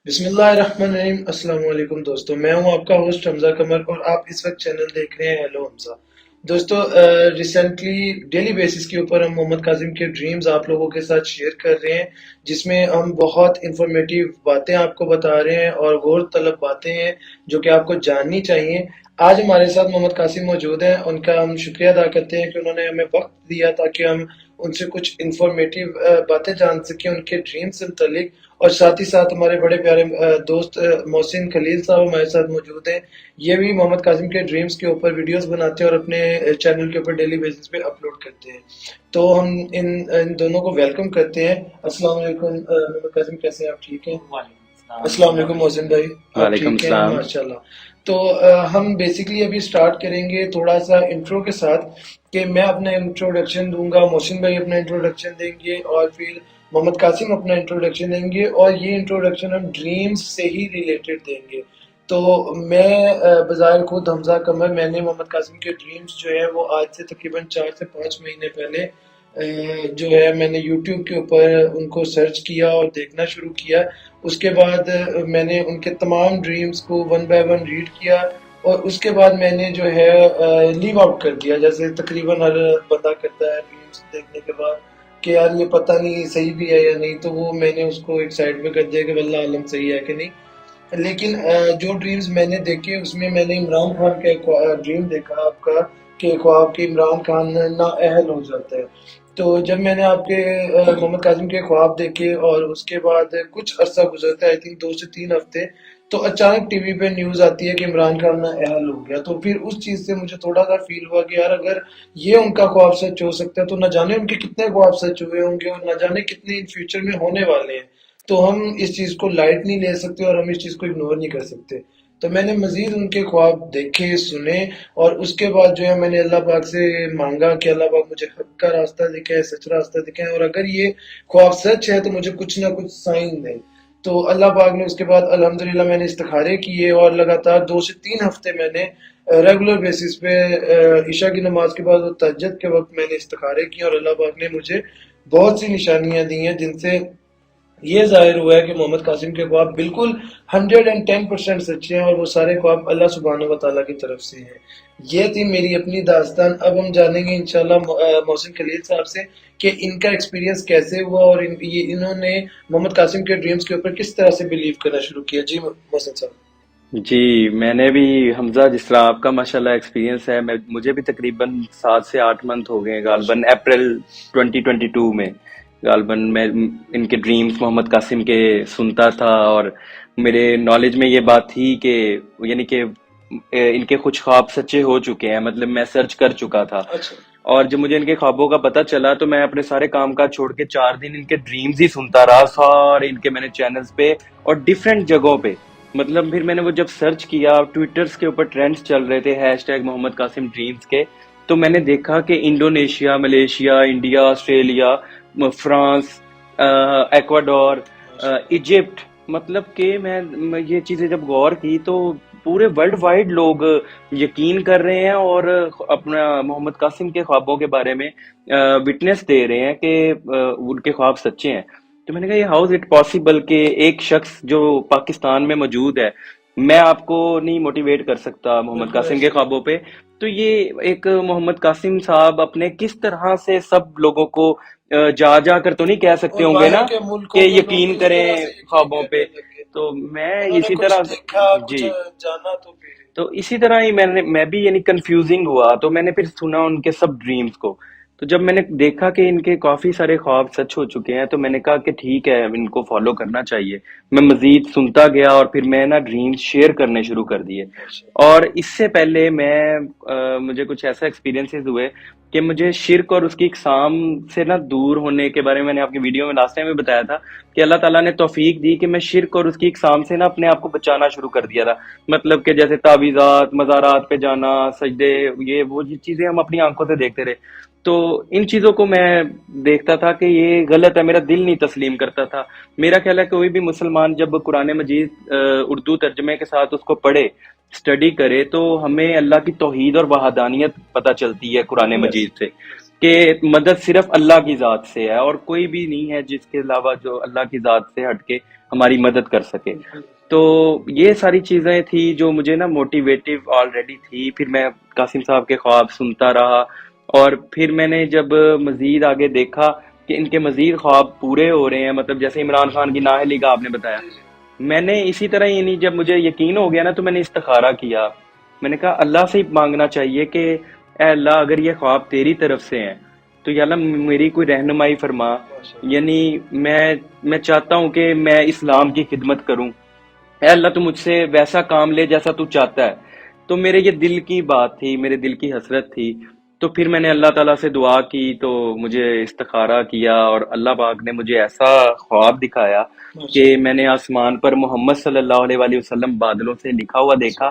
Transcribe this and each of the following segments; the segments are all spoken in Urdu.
بسم اللہ الرحمن الرحیم۔ السلام علیکم دوستو، میں ہوں آپ کا ہوسٹ حمزہ قمر اور آپ اس وقت چینل دیکھ رہے ہیں ہیلو حمزہ۔ دوستو ریسنٹلی ڈیلی بیسس کے اوپر ہم محمد کاظم کے ڈریمز آپ لوگوں کے ساتھ شیئر کر رہے ہیں، جس میں ہم بہت انفارمیٹیو باتیں آپ کو بتا رہے ہیں اور غور طلب باتیں ہیں جو کہ آپ کو جاننی چاہیے۔ آج ہمارے ساتھ محمد قاسم موجود ہیں، ان کا ہم شکریہ ادا کرتے ہیں کہ انہوں نے ہمیں وقت دیا تاکہ ہم ان سے کچھ انفارمیٹیو باتیں جان سکیں ان کے ڈریم سے متعلق، اور ساتھ ہی ساتھ ہمارے بڑے پیارے دوست محسن خلیل صاحب ہمارے ساتھ موجود ہیں۔ یہ بھی محمد قاسم کے ڈریمز کے اوپر ویڈیوز بناتے ہیں اور اپنے چینل کے اوپر ڈیلی بیسس پہ اپلوڈ کرتے ہیں، تو ہم ان دونوں کو ویلکم کرتے ہیں۔ السلام علیکم محمد قاسم، کیسے ہیں آپ؟ ٹھیک ہیں؟ السلام علیکم محسن بھائی، آپ وعلیکم ٹھیک ہیں؟ السلام۔ ماشاء اللہ۔ تو ہم بیسیکلی ابھی سٹارٹ کریں گے تھوڑا سا انٹرو کے ساتھ، کہ میں اپنا انٹروڈکشن دوں گا، محسن بھائی اپنا انٹروڈکشن دیں گے، اور پھر محمد قاسم اپنا انٹروڈکشن دیں گے، اور یہ انٹروڈکشن ہم ڈریمز سے ہی ریلیٹڈ دیں گے۔ تو میں بظاہر خود حمزہ قمر، میں نے محمد قاسم کے ڈریمز جو ہے وہ آج سے تقریباً 4 سے 5 مہینے پہلے جو ہے میں نے یوٹیوب کے اوپر ان کو سرچ کیا اور دیکھنا شروع کیا۔ اس کے بعد میں نے ان کے تمام ڈریمز کو ون بائی ون ریڈ کیا، اور اس کے بعد میں نے جو ہے لیو آؤٹ کر دیا، جیسے تقریباً ہر بندہ کرتا ہے ڈریمز دیکھنے کے بعد، کہ یار یہ پتہ نہیں صحیح بھی ہے یا نہیں، تو وہ میں نے اس کو ایک سائڈ پہ کر دیا کہ واللہ عالم صحیح ہے کہ نہیں۔ لیکن جو ڈریمز میں نے دیکھے اس میں میں نے عمران خان کا ایک ڈریم دیکھا آپ کا، کہ خواب کہ عمران خان نااہل ہو جاتا ہے۔ تو جب میں نے آپ کے محمد قاسم کے خواب دیکھے اور اس کے بعد کچھ عرصہ گزرتا ہے، آئی تھنک 2 سے 3 ہفتے، تو اچانک ٹی وی پہ نیوز آتی ہے کہ عمران خان نااہل ہو گیا۔ تو پھر اس چیز سے مجھے تھوڑا سا فیل ہوا کہ یار اگر یہ ان کا خواب سچ ہو سکتا ہے تو نہ جانے ان کے کتنے خواب سچ ہوئے ہوں گے، اور نہ جانے کتنے فیوچر میں ہونے والے ہیں۔ تو ہم اس چیز کو لائٹ نہیں لے سکتے اور ہم اس چیز کو اگنور نہیں کر سکتے۔ تو میں نے مزید ان کے خواب دیکھے، سنے، اور اس کے بعد جو ہے میں نے اللہ پاک سے مانگا کہ اللہ پاک مجھے حق کا راستہ دکھائے، سچ راستہ دکھائے، اور اگر یہ خواب سچ ہے تو مجھے کچھ نہ کچھ سائن دیں۔ تو اللہ پاک نے اس کے بعد الحمدللہ میں نے استخارے کیے، اور لگاتار 2 سے 3 ہفتے میں نے ریگولر بیسس پہ عشاء کی نماز کے بعد اور تہجد کے وقت میں نے استخارے کیے، اور اللہ پاک نے مجھے بہت سی نشانیاں دی ہیں جن سے یہ ظاہر ہوا ہے کہ محمد قاسم کے خواب بالکل 110% سچے ہیں، اور وہ سارے خواب اللہ سبحانہ و تعالیٰ کی طرف سے ہیں۔ یہ تھی میری اپنی داستان۔ اب ہم جانیں گے انشاءاللہ محسن خلیل صاحب سے کہ ان کا ایکسپیرینس کیسے ہوا، اور انہوں نے محمد قاسم کے ڈریمز کے اوپر کس طرح سے بلیو کرنا شروع کیا۔ جی محسن صاحب۔ جی، میں نے بھی حمزہ جس طرح آپ کا ماشاءاللہ ایکسپیرینس ہے، مجھے بھی تقریباً 7 سے 8 منتھ ہو گئے ہیں، غالباً اپریل 2022 میں غالباً میں ان کے ڈریمز محمد قاسم کے سنتا تھا، اور میرے نالج میں یہ بات تھی کہ یعنی کہ ان کے کچھ خواب سچے ہو چکے ہیں، مطلب میں سرچ کر چکا تھا۔ اچھا، اور جب مجھے ان کے خوابوں کا پتہ چلا تو میں اپنے سارے کام کاج چھوڑ کے 4 دن ان کے ڈریمز ہی سنتا رہا، سارے ان کے میں نے چینلز پہ اور ڈیفرنٹ جگہوں پہ۔ مطلب پھر میں نے وہ جب سرچ کیا، ٹویٹرز کے اوپر ٹرینڈز چل رہے تھے #محمد قاسم ڈریمز کے، تو میں نے دیکھا کہ Indonesia, Malaysia, India, Australia, France, Ecuador, Egypt, مطلب کہ میں یہ چیزیں جب غور کی تو پورے ورلڈ وائڈ لوگ یقین کر رہے ہیں اور اپنا محمد قاسم کے خوابوں کے بارے میں وٹنس دے رہے ہیں کہ ان کے خواب سچے ہیں۔ تو میں نے کہا یہ ہاؤ از اٹ پاسبل کہ ایک شخص جو پاکستان میں موجود ہے، میں آپ کو نہیں موٹیویٹ کر سکتا محمد قاسم کے خوابوں پہ، تو یہ ایک محمد قاسم صاحب اپنے کس طرح سے سب لوگوں کو جا جا کر تو نہیں کہہ سکتے ہوں گے نا کہ یقین کریں خوابوں پہ۔ تو میں اسی طرح جی، تو اسی طرح ہی میں بھی یعنی کنفیوزنگ ہوا، تو میں نے پھر سنا ان کے سب ڈریمز کو، تو جب میں نے دیکھا کہ ان کے کافی سارے خواب سچ ہو چکے ہیں تو میں نے کہا کہ ٹھیک ہے، ان کو فالو کرنا چاہیے۔ میں مزید سنتا گیا اور پھر میں نا ڈریمز شیئر کرنے شروع کر دیے۔ اور اس سے پہلے مجھے کچھ ایسا ایکسپیرینسز ہوئے کہ مجھے شرک اور اس کی اقسام سے نا دور ہونے کے بارے میں نے آپ کی ویڈیو میں لاسٹ ٹائم میں بتایا تھا کہ اللہ تعالیٰ نے توفیق دی کہ میں شرک اور اس کی اقسام سے نا اپنے آپ کو بچانا شروع کر دیا تھا۔ مطلب کہ جیسے تعویذات، مزارات پہ جانا، سجدے، یہ وہ چیزیں ہم اپنی آنکھوں سے دیکھتے رہے، تو ان چیزوں کو میں دیکھتا تھا کہ یہ غلط ہے، میرا دل نہیں تسلیم کرتا تھا۔ میرا خیال ہے کوئی بھی مسلمان جب قرآن مجید اردو ترجمے کے ساتھ اس کو پڑھے، اسٹڈی کرے، تو ہمیں اللہ کی توحید اور وحدانیت پتہ چلتی ہے قرآن مجید سے۔ کہ مدد صرف اللہ کی ذات سے ہے اور کوئی بھی نہیں ہے جس کے علاوہ جو اللہ کی ذات سے ہٹ کے ہماری مدد کر سکے. تو یہ ساری چیزیں تھی جو مجھے نا موٹیویٹیو آلریڈی تھی. پھر میں قاسم صاحب کے خواب سنتا رہا اور پھر میں نے جب مزید آگے دیکھا کہ ان کے مزید خواب پورے ہو رہے ہیں، مطلب جیسے عمران خان کی نااہلی کا آپ نے بتایا، میں نے اسی طرح یعنی جب مجھے یقین ہو گیا نا تو میں نے استخارہ کیا. میں نے کہا اللہ سے ہی مانگنا چاہیے کہ اے اللہ اگر یہ خواب تیری طرف سے ہیں تو یا اللہ میری کوئی رہنمائی فرما. یعنی میں چاہتا ہوں کہ میں اسلام کی خدمت کروں. اے اللہ تو مجھ سے ویسا کام لے جیسا تو چاہتا ہے. تو میرے یہ دل کی بات تھی، میرے دل کی حسرت تھی. تو پھر میں نے اللہ تعالیٰ سے دعا کی تو مجھے استخارہ کیا اور اللہ پاک نے مجھے ایسا خواب دکھایا کہ میں نے آسمان پر محمد صلی اللہ علیہ وآلہ وسلم بادلوں سے لکھا ہوا دیکھا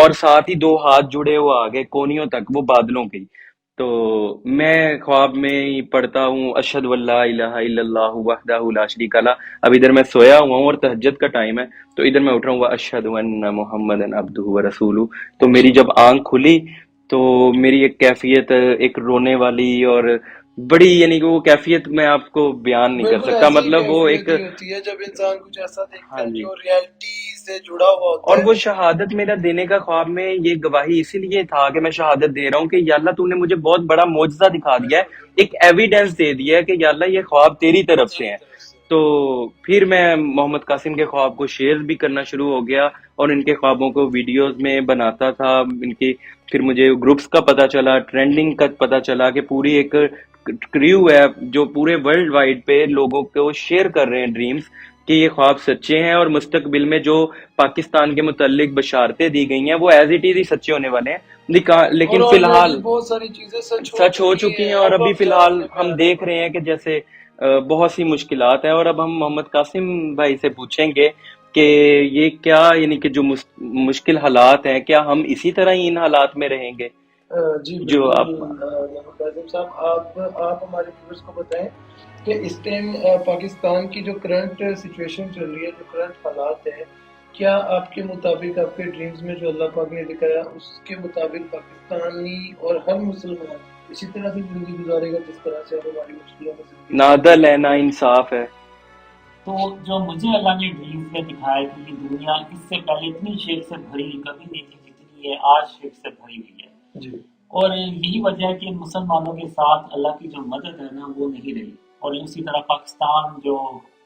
اور ساتھ ہی دو ہاتھ جڑے ہوئے آگے کونیوں تک وہ بادلوں کی. تو میں خواب میں ہی پڑھتا ہوں اشہد واللہ الہ الا اللہ وحدہ لا شریک لہ. اب ادھر میں سویا ہوا ہوں اور تہجد کا ٹائم ہے تو ادھر میں اٹھ رہا ہوں اشہد ان محمد عبدہ ورسولہ. تو میری جب آنکھ کھلی تو میری ایک کیفیت ایک رونے والی اور بڑی یعنی کہ وہ کیفیت میں آپ کو بیان نہیں کر بالکل سکتا. ایسی مطلب وہ ایک کیفیت ہی ہوتی ہے جب انسان کچھ ایسا دیکھتا ہاں ہے جی. جو ریالٹی سے جڑا ہوا ہوتا اور ہے. وہ شہادت میرا دینے کا خواب میں یہ گواہی اسی لیے تھا کہ میں شہادت دے رہا ہوں کہ یا اللہ تو نے مجھے بہت بڑا معجزہ دکھا دیا ہے، ایک ایویڈنس دے دیا ہے کہ یا اللہ یہ خواب تیری طرف سے ہیں. تو پھر میں محمد قاسم کے خواب کو شیئر بھی کرنا شروع ہو گیا اور ان کے خوابوں کو ویڈیوز میں بناتا تھا. ان کی پھر مجھے گروپس کا پتہ چلا، ٹرینڈنگ کا پتہ چلا کہ پوری ایک کریو ہے جو پورے ورلڈ وائڈ پہ لوگوں کو شیئر کر رہے ہیں ڈریمز کہ یہ خواب سچے ہیں اور مستقبل میں جو پاکستان کے متعلق بشارتیں دی گئی ہیں وہ ایز اٹ از ہی سچے ہونے والے ہیں. اور لیکن فی آلریڈی الحال بہت ساری چیزیں سچ ہو چکی ہیں اور اب ابھی ہم فی الحال جانتے بھی ہم آ رہے دیکھ رہے ہیں کہ جیسے بہت سی مشکلات ہیں. اور اب ہم محمد قاسم بھائی سے پوچھیں گے کہ یہ کیا یعنی کہ جو مشکل حالات ہیں کیا ہم اسی طرح ہی ان حالات میں رہیں گے جی جو بالکل. آپ. محمد قاسم صاحب آپ ہمارے ویورز کو بتائیں کہ اس ٹائم پاکستان کی جو کرنٹ سچویشن چل رہی ہے، جو کرنٹ حالات ہیں، کیا آپ کے مطابق آپ کے ڈریمز میں جو اللہ پاک نے دکھایا اس کے مطابق پاکستانی اور ہر مسلمان اسی طرح سے زندگی گزارے گا جس طرح سے اب ہماری مشکلوں میں زندگی گزار نادل رہی ہے نا انصاف ہے. تو جو مجھے اللہ نے ڈریمز میں دکھایا کہ یہ دنیا اس سے پہلے اتنی شرک سے بھری کبھی نہیں تھی جتنی ہے آج شرک سے بھری ہوئی ہے. جی اور یہی وجہ ہے کہ مسلمانوں کے ساتھ اللہ کی جو مدد ہے نا وہ نہیں رہی. اور اسی طرح پاکستان جو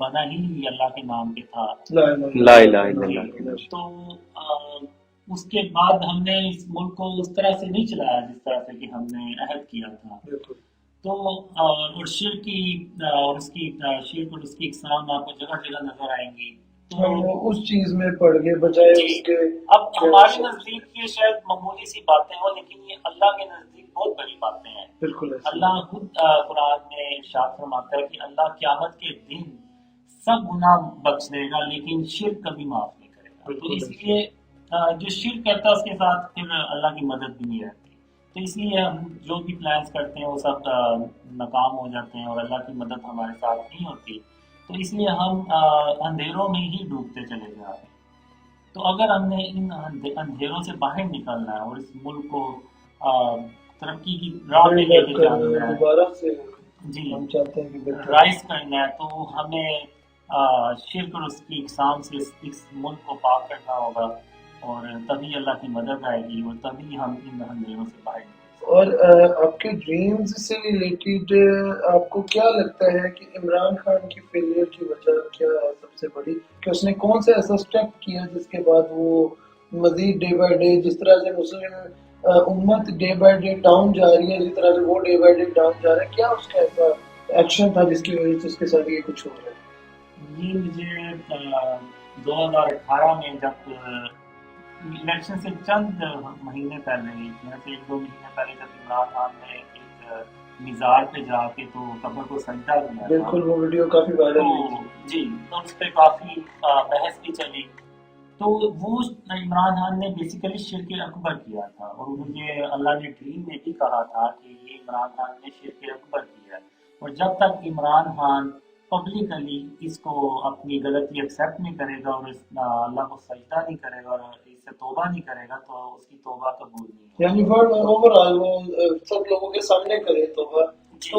بنا ہی اللہ کے نام پہ تھا، لا الہ لا الا الہ الا اللہ. اللہ. تو اس کے بعد ہم نے اس ملک کو اس طرح سے نہیں چلایا جس طرح سے کہ ہم نے عہد کیا تھا. بالکل. تو اور شرک کی اور اس کی شرک اور اس کی اقسام آپ کو جگہ جگہ نظر آئیں گی. تو ہم اس چیز میں پڑ گئے بجائے جی اس کے اب ہمارے نزدیک یہ شاید معمولی سی باتیں ہوں لیکن یہ اللہ کے نزدیک بہت بڑی باتیں ہیں. بالکل ایسے. اللہ خود قرآن میں ارشاد فرماتا ہے کہ اللہ قیامت کے دن سب گناہ بخش دے گا لیکن شرک کبھی معاف نہیں کرے گا. تو اس لیے جو شرک کرتا ہے اس کے ساتھ پھر اللہ کی مدد بھی نہیں رہتی. تو اس لیے ہم جو بھی پلانس کرتے ہیں وہ سب ناکام ہو جاتے ہیں اور اللہ کی مدد ہمارے ساتھ نہیں ہوتی. تو اس لیے ہم اندھیروں میں ہی ڈوبتے چلے جا رہے ہیں. تو اگر ہم نے ان اندھیروں سے باہر نکلنا ہے اور اس ملک کو ترقی کی راہ پہ لے کے جانا ہے، دوبارہ سے جی ہم چاہتے ہیں کہ رائز کرنا ہے، تو ہمیں شرک اور اس کی اقسام سے اس ملک کو پاک کرنا ہوگا اور تبھی اللہ کی مدد آئے گی اور تبھی ہم ان اندھیروں سے باہر نکل سکیں. اور آپ کے ڈریمز سے ریلیٹڈ آپ کو کیا لگتا ہے کہ عمران خان کی فیلئر کی وجہ کیا ہے سب سے بڑی، کہ اس نے کون سے ایسا اسٹیپ کیا جس کے بعد وہ مزید ڈے بائی ڈے جس طرح سے مسلم امت ڈے بائی ڈے ڈاؤن جا رہی ہے اسی طرح سے وہ ڈے بائی ڈے ڈاؤن جا رہا ہے، کیا اس کا ایسا ایکشن تھا جس کی وجہ سے اس کے ساتھ یہ کچھ ہو رہا ہے؟ یہ مجھے 2018 میں جب الیکشن سے چند مہینے پہلے میں سے 1-2 مہینے پہلے جب عمران خان نے ایک مزار پہ جا کے تو قبر کو سجدہ کیا تھا، بالکل وہ ویڈیو کافی وائرل ہوئی تو تھی. جی تو اس پہ کافی بحث بھی چلی. تو وہ عمران خان نے بیسیکلی شرک اکبر کیا تھا اور مجھے اللہ نے ڈریم میں بھی کہا تھا کہ یہ عمران خان نے شرک اکبر کیا ہے. اور جب تک عمران خان پبلکلی اس کو اپنی غلطی ایکسیپٹ نہیں کرے گا اور اللہ کو سجدہ نہیں کرے گا اور اس سے توبہ نہیں کرے گا تو اس کی توبہ قبول نہیں ہوگی. یعنی اوور آل وہ سب لوگوں کے سامنے کرے توبہ تو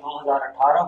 2018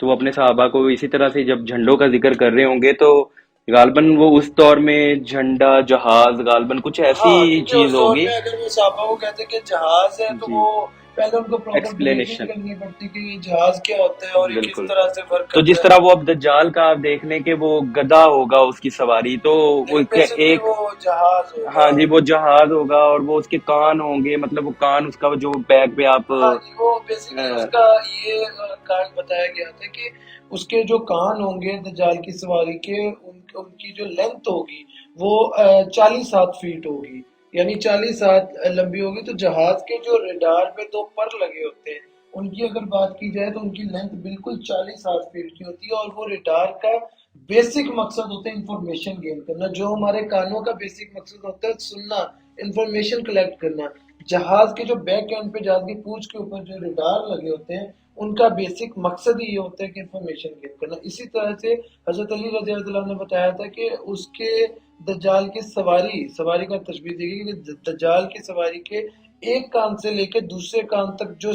تو وہ اپنے صحابہ کو اسی طرح سے جب جھنڈوں کا ذکر کر رہے ہوں گے تو غالباً وہ اس دور میں جھنڈا جہاز غالباً کچھ ایسی ہاں کیونکہ چیز اس دور ہوگی. میں اگر وہ صحابہ کو کہتے کہ جہاز ہے تو جی، وہ پہلے ان کو پراپر بریفنگ ایکسپلینیشن. کرنی پڑتی کہ یہ جہاز کیا ہوتا ہے اور یہ کس بالکل. طرح سے ورک تو کرتا جس ہے. طرح وہ اب دجال کا آپ دیکھ لیں کہ وہ گدھا ہوگا اس کی سواری، تو وہ لیکن بیسکلی ایک، وہ جہاز ہوگا. ہاں جی وہ جہاز ہوگا اور وہ اس کے کان ہوں گے، مطلب وہ کان اس کا جو بیک پہ آپ ہاں جی وہ بیسکلی اس کا یہ کارڈ بتایا گیا تھا کہ اس کے جو کان ہوں گے دجال کی سواری کے ان کی جو لینتھ ہوگی وہ 40 فیٹ ہوگی، یعنی 40 لمبی ہوگی. تو جہاز کے جو ریڈار پہ 2 پر لگے ہوتے ہیں ان کی اگر بات کی جائے تو ان کی لینتھ بالکل 40 فیٹ کی ہوتی ہے، اور وہ ریڈار کا بیسک مقصد ہوتا ہے انفارمیشن گین کرنا. جو ہمارے کانوں کا بیسک مقصد ہوتا ہے سننا، انفارمیشن کلیکٹ کرنا. جہاز کے جو بیک اینڈ پہ جہاز کی پوچھ کے اوپر جو ریڈار لگے ہوتے ہیں ان کا بیسک مقصد ہی یہ ہوتا ہے کہ انفارمیشن گین کرنا. اسی طرح سے حضرت علی رضی اللہ عنہ نے بتایا تھا کہ اس کے دجال کی سواری کا تشبیہ دی گئی کہ دجال کی سواری کے ایک کان سے لے کے دوسرے کان تک جو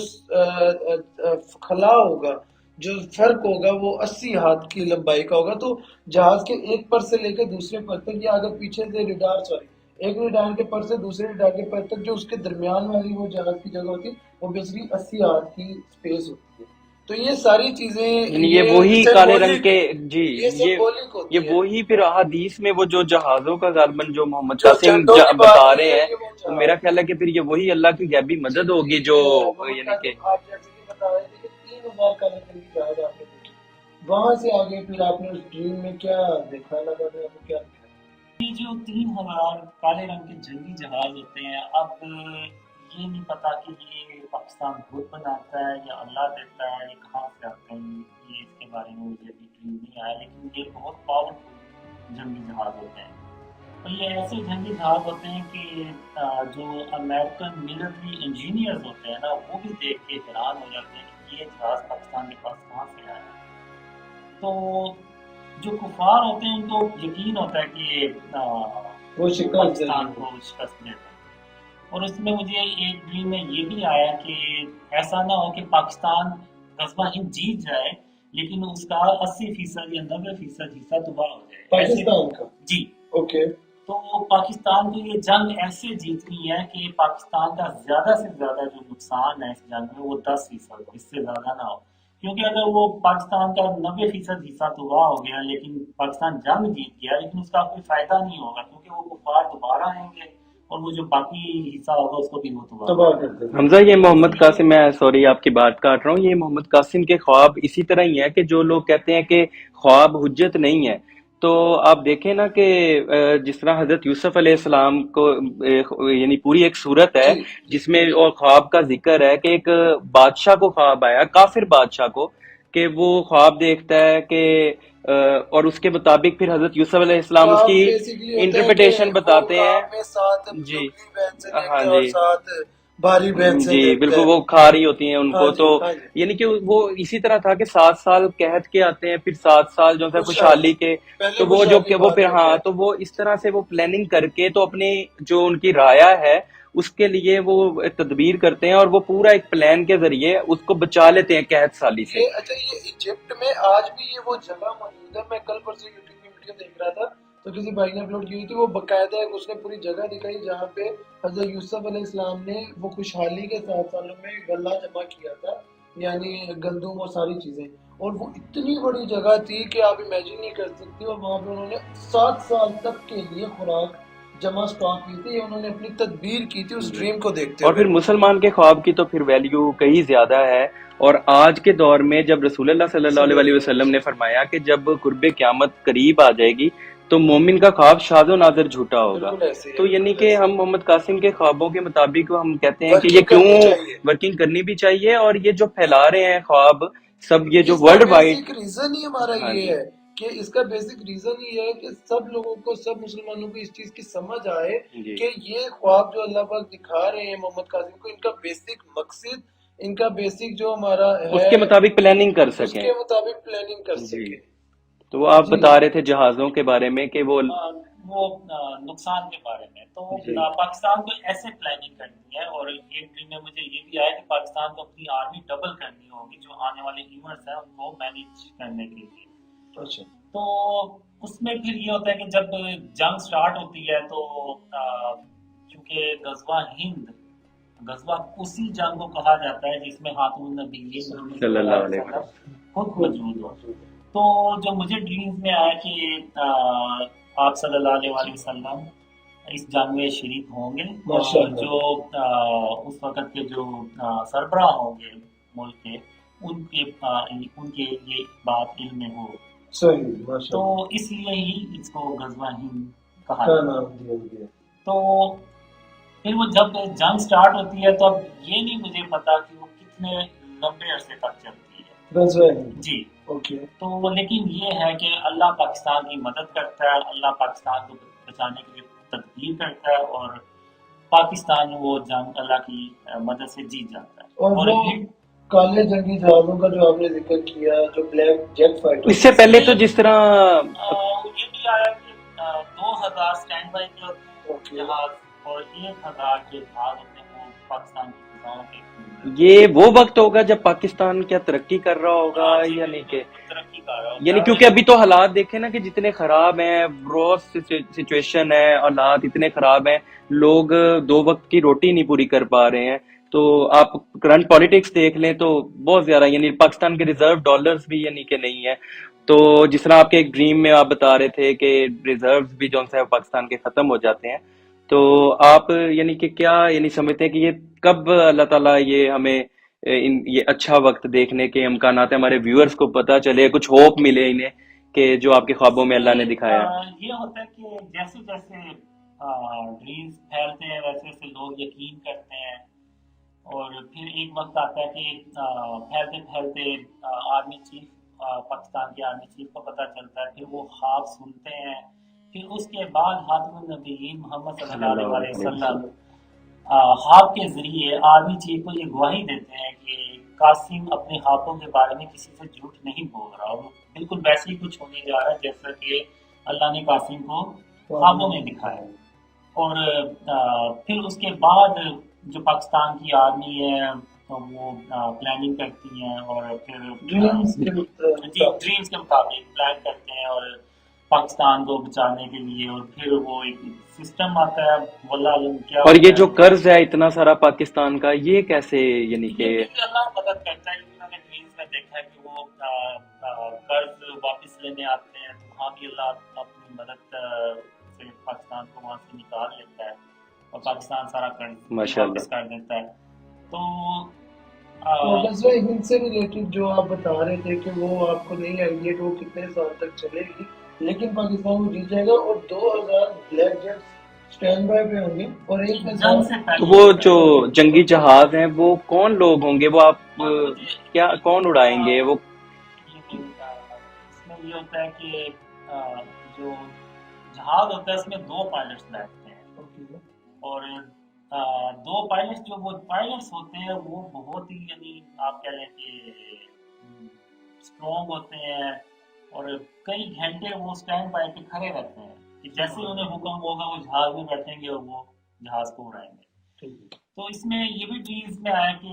خلا ہوگا، جو فرق ہوگا وہ 80 ہاتھ کی لمبائی کا ہوگا. تو جہاز کے ایک پر سے لے کے دوسرے پر تک، یا اگر پیچھے سے ایک ریڈار کے پر سے دوسرے ریڈار کے پر تک جو اس کے درمیان والی وہ جہاز کی جگہ ہوتی ہے وہ بیسکلی 80 ہاتھ کی اسپیس ہوتی ہے. تو یہ ساری چیزیں یعنی یہ وہی کالے رنگ کے، جی یہ سمبولک ہوتی یہ ہے. وہی پھر احادیث میں وہ جو جہازوں کا غالباً جو محمد جو قاسم جھنڈوں کی بات بتا کی رہے ہے ہیں، یہ وہ تو جہاز میرا خیال ہے کہ پھر یہ وہی اللہ کی غیبی مدد ہوگی جو محمد یعنی کہ قاسم آپ جیسے کہ بتا رہے تھے کہ 3000 کالے رنگ کی جہاز آپ نے دیکھی، وہاں سے آگے پھر آپ نے اس ڈریم میں کیا دیکھا، لگا میں آپ کو کیا دکھا؟ یہ جو 3000 کالے رنگ کے جنگی جہاز ہوتے ہیں، اب یہ نہیں پتا کہ یہ پاکستان خود بناتا ہے یا اللہ دیتا ہے، یہ کہاں سے آتے ہیں، یہ اس کے بارے میں مجھے بھی علم نہیں آیا، لیکن یہ بہت پاورفل جنگی جہاز ہوتے ہیں. اور یہ ایسے جنگی جہاز ہوتے ہیں کہ جو امریکن ملٹری انجینئرز ہوتے ہیں نا وہ بھی دیکھ کے حیران ہو جاتے ہیں کہ یہ جہاز پاکستان کے پاس کہاں سے آیا. تو جو کفار ہوتے ہیں ان کو یقین ہوتا ہے کہ وہ شکست پاکستان کو شکست دیتے ہیں. اور اس میں مجھے ایک ڈریم میں یہ بھی آیا کہ ایسا نہ ہو کہ پاکستان غزوہ ہند جیت جائے لیکن اس کا 80% یا 90% حصہ تباہ ہو جائے پاکستان کا. جی اوکے. تو پاکستان کو یہ جنگ ایسے جیتنی ہے کہ پاکستان کا زیادہ سے زیادہ جو نقصان ہے اس جنگ میں وہ 10% ہو، اس سے زیادہ نہ ہو. کیونکہ اگر وہ پاکستان کا 90% حصہ تباہ ہو گیا لیکن پاکستان جنگ جیت گیا لیکن اس کا کوئی فائدہ نہیں ہوگا، کیونکہ وہ کفار دوبارہ آئیں گے اور وہ جو باقی حصہ ہوگا اس کو بھی وہ تباہ کر دیں گے. حمزہ یہ محمد قاسم، میں سوری آپ کی بات کاٹ رہا ہوں، یہ محمد قاسم کے خواب اسی طرح ہی ہے کہ جو لوگ کہتے ہیں کہ خواب حجت نہیں ہے. تو آپ دیکھیں نا کہ جس طرح حضرت یوسف علیہ السلام کو یعنی پوری ایک صورت ہے جس میں اور خواب کا ذکر ہے کہ ایک بادشاہ کو خواب آیا، کافر بادشاہ کو، کہ وہ خواب دیکھتا ہے کہ اور اس کے مطابق پھر حضرت یوسف علیہ السلام اس کی انٹرپریٹیشن بتاتے ہیں. جی ہاں جی بھاری بہن سے جی بالکل وہ کھا رہی ہوتی ہیں ان کو. تو یعنی کہ وہ اسی طرح تھا کہ 7 سال قحط کے آتے ہیں، پھر 7 سال جو ہے خوشحالی کے. تو وہ جو کہ وہ پھر ہاں تو وہ اس طرح سے وہ پلاننگ کر کے تو اپنی جو ان کی رایا ہے اس کے لیے وہ تدبیر کرتے ہیں اور وہ پورا ایک پلان کے ذریعے اس کو بچا لیتے ہیں قحط سالی سے. اچھا یہ ایجپٹ میں آج بھی یہ وہ جگہ موجود ہے. میں کل پرسوں یوٹیوب کی ویڈیو دیکھ رہا تھا تو کسی بھائی نے اپلوڈ کی ہوئی تھی، وہ باقاعدہ اس نے پوری جگہ دکھائی جہاں پہ حضرت یوسف علیہ السلام نے وہ خوشحالی کے 7 سالوں میں غلہ جمع کیا تھا، یعنی گندم اور ساری چیزیں. اور وہ اتنی بڑی جگہ تھی کہ آپ امیجن نہیں کر سکتے، اور وہاں پہ انہوں نے 7 سال تک کے لیے خوراک جمع سٹاک کی تھی. انہوں نے اپنی تدبیر کی تھی اس ڈریم کو دیکھتے اور پھر مسلمان کے خواب کی تو پھر ویلیو کہیں زیادہ ہے. اور آج کے دور میں جب رسول اللہ صلی اللہ علیہ وسلم نے فرمایا کہ جب قرب قیامت قریب آ جائے گی تو مومن کا خواب شاذ و نادر جھوٹا ہوگا. تو یعنی کہ ہم محمد قاسم کے خوابوں کے مطابق ہم کہتے ہیں کہ یہ کیوں ورکنگ کرنی بھی چاہیے، اور یہ جو پھیلا رہے ہیں خواب سب یہ جو ورلڈ وائڈ ریزن ہی ہمارا یہ ہے کہ اس کا بیسک ریزن یہ ہے کہ سب لوگوں کو، سب مسلمانوں کو اس چیز کی سمجھ آئے کہ یہ خواب جو اللہ پاک دکھا رہے ہیں محمد قاسم کو، ان کا بیسک مقصد، ان کا بیسک جو ہمارا ہے اس کے مطابق پلاننگ کر سکیں، اس کے مطابق پلاننگ کر سکیں. تو وہ آپ بتا رہے تھے جہازوں کے بارے میں کہ وہ وہ نقصان کے بارے میں تو جی پاکستان کو ایسے پلاننگ کرنی ہے، اور ایک ڈریم میں مجھے یہ بھی آیا کہ پاکستان کو اپنی آرمی ڈبل کرنی ہوگی جو آنے والے ایونٹس ہیں ان کو مینیج کرنے کے لیے. اچھا تو اس میں پھر یہ ہوتا ہے کہ جب جنگ سٹارٹ ہوتی ہے تو چونکہ غزوہ ہند، غزوہ اسی جنگ کو کہا جاتا ہے جس میں خاتون النبیین محمد صلی صلی اللہ اللہ علیہ علیہ وسلم وسلم. خود موجود ہو. تو جو مجھے ڈریمز میں آیا کہ آپ صلی اللہ علیہ وآلہ وسلم اس جنگ میں شریک ہوں گے، ماشاء اور اللہ جو اس وقت کے جو سربراہ ہوں گے ملک کے، ان کے یہ بات علم میں ہو. صحیح ماشاء تو اللہ اس لیے ہی اس کو غزوہ ہند کہا کا جاتا ہے. نام دیا گیا. تو پھر وہ جب جنگ سٹارٹ ہوتی ہے تو اب یہ نہیں مجھے پتا کہ وہ کتنے لمبے عرصے تک چلتی ہے. غزوہ ہند. جی. اوکے تو لیکن یہ ہے کہ اللہ پاکستان کی مدد کرتا ہے، اللہ پاکستان کو بچانے کے لیے تدبیر کرتا ہے، اور پاکستان وہ جنگ اللہ کی مدد سے جیت جاتا ہے. اور وہ یہ کالے جنگی جہازوں کا جو آپ نے ذکر کیا، جو بلیک جیٹ فائٹر، اس سے پہلے تو جس طرح یہ بھی آیا کہ 2000 اسٹینڈ بائی کے اوکے جہاز اور 1000 جو جہاز ہوتے ہیں وہ پاکستان کی فضاؤں کے یہ وہ وقت ہوگا جب پاکستان کیا ترقی کر رہا ہوگا جی یا نہیں کہ بالکل ترقی کر رہا یعنی ہوتا ہے. کیونکہ ابھی تو حالات دیکھیں نا کہ جتنے خراب ہیں، روز سچویشن ہے، حالات اتنے خراب ہیں، لوگ 2 وقت کی روٹی نہیں پوری کر پا رہے ہیں. تو آپ کرنٹ پالیٹکس دیکھ لیں تو بہت زیادہ، یعنی پاکستان کے ریزرو ڈالرز بھی یعنی کہ نہیں ہے. تو جس طرح آپ کے ایک ڈریم میں آپ بتا رہے تھے کہ ریزروز بھی جو ہے پاکستان کے ختم ہو جاتے ہیں، تو آپ یعنی کہ کیا یعنی سمجھتے ہیں کہ یہ کب اللہ تعالیٰ یہ ہمیں یہ اچھا وقت دیکھنے کے امکانات ہیں، ہمارے ویورز کو پتہ چلے، کچھ ہوپ ملے انہیں کہ جو آپ کے خوابوں میں اللہ نے دکھایا؟ یہ ہوتا ہے کہ جیسے جیسے ڈریمز پھیلتے ہیں ویسے ویسے لوگ یقین کرتے ہیں، اور پھر ایک وقت آتا ہے کہ پھیلتے پھیلتے آرمی چیف، پاکستان کے آرمی چیف کو پتہ چلتا ہے، پھر وہ خواب سنتے ہیں. پھر اس کے بعد خاتم النبیین محمد صلی اللہ علیہ وسلم خواب کے ذریعے آرمی چیف کو یہ گواہی دیتے ہیں کہ قاسم اپنے خوابوں کے بارے میں کسی سے جھوٹ نہیں بول رہا، وہ بالکل ویسے ہی کچھ ہونے جا رہا ہے جیسا کہ اللہ نے قاسم کو خوابوں میں دکھایا. اور پھر اس کے بعد جو پاکستان کی آرمی ہے تو وہ پلاننگ کرتی ہیں، اور پھر ڈریمز ڈریمز کے مطابق پلان کرتے ہیں اور پاکستان کو بچانے کے لیے. اور پھر وہ ایک سسٹم آتا ہے، واللہ علم کیا اور یہ ہوتا جو قرض ہے اتنا سارا پاکستان کا، یہ کیسے یعنی کہ یہ بھی اللہ مدد کرتا ہے. کیونکہ میں نے ڈریمز میں دیکھا ہے کہ وہ قرض واپس لینے آتے ہیں تو وہاں بھی اللہ اپنی مدد سے پاکستان کو وہاں سے نکال لیتا ہے اور پاکستان سارا قرض ماشاء واپس اللہ. کر دیتا ہے. تو غزوہ ہند سے ریلیٹڈ جو آپ بتا رہے تھے کہ وہ آپ کو نہیں آئیڈیا کہ وہ کتنے سال تک چلے گی، لیکن پاکستان وہ جیت جائے گا اور 2000 بلیک جیٹس اسٹینڈ بائی پہ ہوں گے، اور جنگ 1000 سے تو پہلے وہ جو جنگی جہاز ہیں وہ کون لوگ ہوں گے؟ وہ آپ کیا کون اڑائیں گے وہ؟ اس میں یہ ہوتا ہے کہ جو جہاز ہوتا ہے اس میں 2 پائلٹس بیٹھتے ہیں، اور 2 پائلٹس جو وہ پائلٹس ہوتے ہیں وہ بہت ہی یعنی آپ کہہ لیں کہ اسٹرانگ ہوتے ہیں، اور کئی گھنٹے وہ اسٹینڈ بائی پہ کھڑے رہتے ہیں کہ جیسے ہی انہیں حکم ہوگا وہ جہاز میں بیٹھیں گے اور وہ جہاز کو اڑائیں گے. تو اس میں یہ بھی ڈریمز میں آیا کہ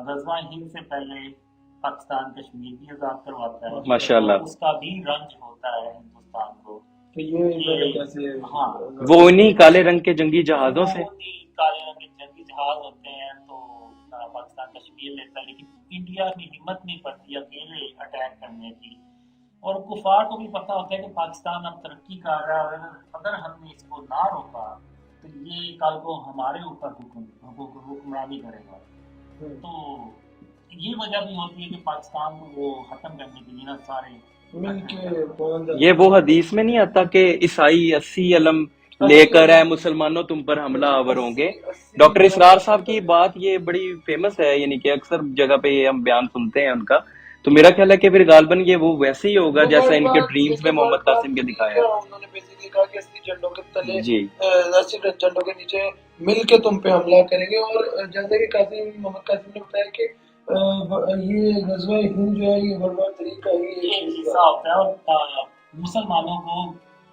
غزوہ ہند سے پہلے پاکستان کشمیر بھی آزاد کرواتا ہے، ماشاء اللہ. اس کا بھی رنج ہوتا ہے ہندوستان کو. تو یہ کیسے؟ ہاں وہ انہی کالے رنگ کے جنگی جہازوں سے کالے رنگ کے جنگی جہاز ہوتے ہیں. تو پاکستان کشمیر لیتا ہے، لیکن انڈیا کی ہمت نہیں پڑتی اکیلے اٹیک کرنے کی، اور کفار کو بھی پتہ ہوتا ہے کہ پاکستان اب ترقی کر رہا ہے، اور اگر ہم نے اس کو نہ روکا تو یہ کل کو ہمارے اوپر حکمرانی کرے گا. تو یہ وجہ بھی ہوتی ہے کہ پاکستان کو وہ ختم کرنے کے لیے نا سارے یہ وہ حدیث میں نہیں آتا کہ عیسائی 80 علم لے کر ہے مسلمانوں تم پر حملہ آور ہوں گے؟ ڈاکٹر اسرار صاحب کی بات یہ بڑی فیمس ہے، یعنی کہ اکثر جگہ پہ یہ ہم بیان سنتے ہیں ان کا. تو میرا خیال ہے کہ پھر غالباً یہ وہ ویسے ہی ہوگا جیسا ان کے ڈریمز میں محمد قاسم کے دکھایا. انہوں نے بیسیکلی کہا کہ 80 جھنڈوں کے تلے، جی 80 جھنڈوں کے نیچے مل کے تم پہ حملہ کریں گے. اور جیسا کہ محمد قاسم نے بتایا کہ یہ غزوہ ہند جو ہے یہ ورلڈ وار 3 کا ہی ایک حصہ ہوتا ہے، اور مسلمانوں کو